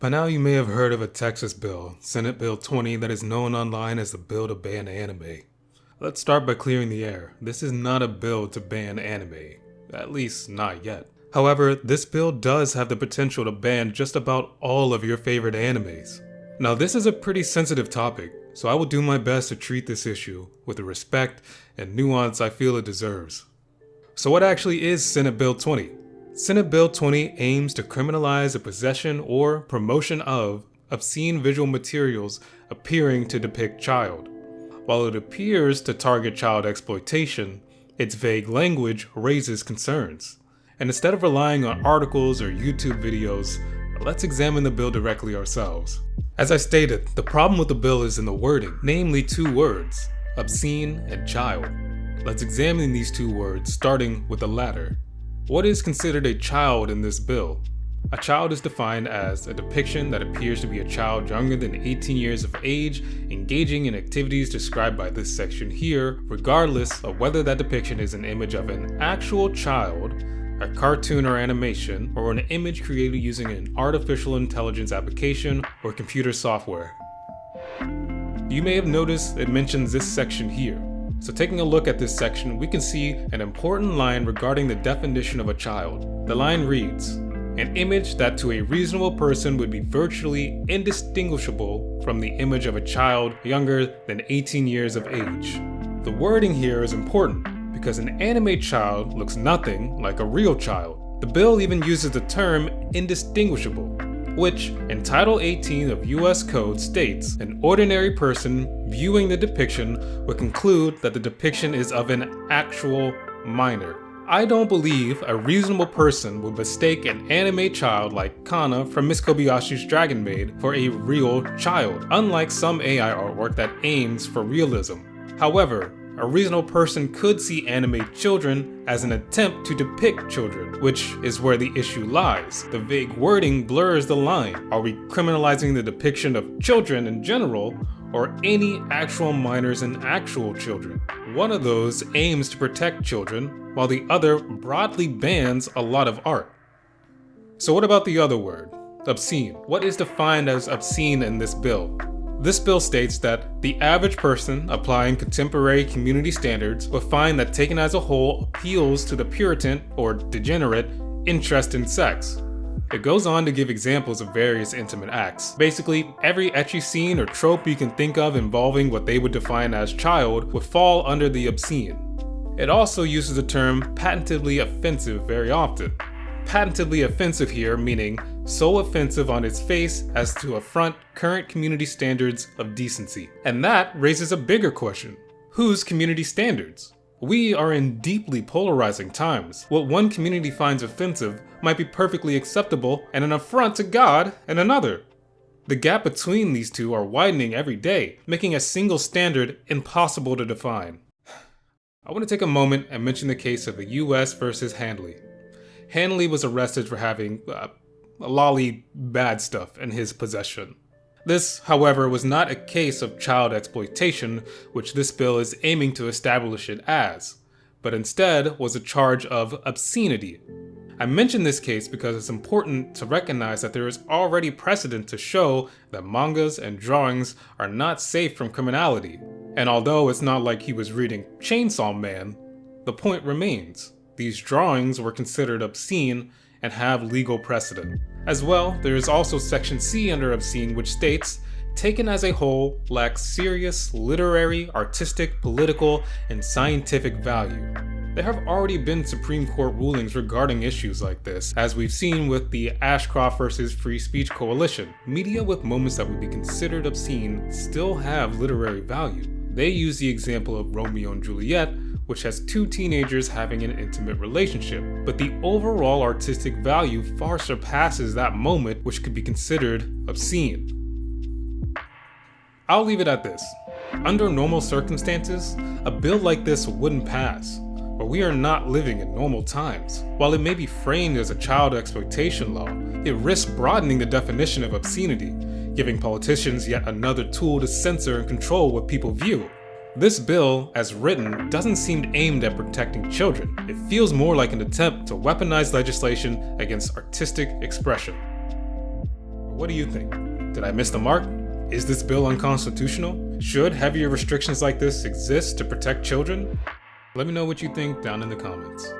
By now you may have heard of a Texas bill, Senate Bill 20, that is known online as the bill to ban anime. Let's start by clearing the air. This is not a bill to ban anime, at least not yet. However, this bill does have the potential to ban just about all of your favorite animes. Now this is a pretty sensitive topic, so I will do my best to treat this issue with the respect and nuance I feel it deserves. So what actually is Senate Bill 20? Senate Bill 20 aims to criminalize the possession or promotion of obscene visual materials appearing to depict child. While it appears to target child exploitation, its vague language raises concerns. And instead of relying on articles or YouTube videos, let's examine the bill directly ourselves. As I stated, the problem with the bill is in the wording, namely two words, obscene and child. Let's examine these two words, starting with the latter. What is considered a child in this bill? A child is defined as a depiction that appears to be a child younger than 18 years of age, engaging in activities described by this section here, regardless of whether that depiction is an image of an actual child, a cartoon or animation, or an image created using an artificial intelligence application or computer software. You may have noticed it mentions this section here. So taking a look at this section, we can see an important line regarding the definition of a child. The line reads, an image that to a reasonable person would be virtually indistinguishable from the image of a child younger than 18 years of age. The wording here is important because an anime child looks nothing like a real child. The bill even uses the term indistinguishable, which in Title 18 of US Code states an ordinary person viewing the depiction would conclude that the depiction is of an actual minor. I don't believe a reasonable person would mistake an anime child like Kana from Miss Kobayashi's Dragon Maid for a real child, unlike some AI artwork that aims for realism. However, a reasonable person could see anime children as an attempt to depict children, which is where the issue lies. The vague wording blurs the line. Are we criminalizing the depiction of children in general, or any actual minors and actual children? One of those aims to protect children, while the other broadly bans a lot of art. So what about the other word, obscene? What is defined as obscene in this bill? This bill states that the average person applying contemporary community standards will find that taken as a whole appeals to the Puritan or degenerate interest in sex. It goes on to give examples of various intimate acts. Basically, every ecchi scene or trope you can think of involving what they would define as child would fall under the obscene. It also uses the term patently offensive very often. Patently offensive here meaning so offensive on its face as to affront current community standards of decency. And that raises a bigger question. Whose community standards? We are in deeply polarizing times. What one community finds offensive might be perfectly acceptable and an affront to God in another. The gap between these two are widening every day, making a single standard impossible to define. I want to take a moment and mention the case of the US versus Handley. Handley was arrested for having lolly bad stuff in his possession. This, however, was not a case of child exploitation, which this bill is aiming to establish it as, but instead was a charge of obscenity. I mention this case because it's important to recognize that there is already precedent to show that mangas and drawings are not safe from criminality. And although it's not like he was reading Chainsaw Man, the point remains. These drawings were considered obscene and have legal precedent. As well, there is also Section C under obscene, which states, taken as a whole, lacks serious literary, artistic, political, and scientific value. There have already been Supreme Court rulings regarding issues like this, as we've seen with the Ashcroft versus Free Speech Coalition. Media with moments that would be considered obscene still have literary value. They use the example of Romeo and Juliet, which has two teenagers having an intimate relationship, but the overall artistic value far surpasses that moment, which could be considered obscene. I'll leave it at this. Under normal circumstances, a bill like this wouldn't pass, but we are not living in normal times. While it may be framed as a child exploitation law, it risks broadening the definition of obscenity, giving politicians yet another tool to censor and control what people view. This bill, as written, doesn't seem aimed at protecting children. It feels more like an attempt to weaponize legislation against artistic expression. What do you think? Did I miss the mark? Is this bill unconstitutional? Should heavier restrictions like this exist to protect children? Let me know what you think down in the comments.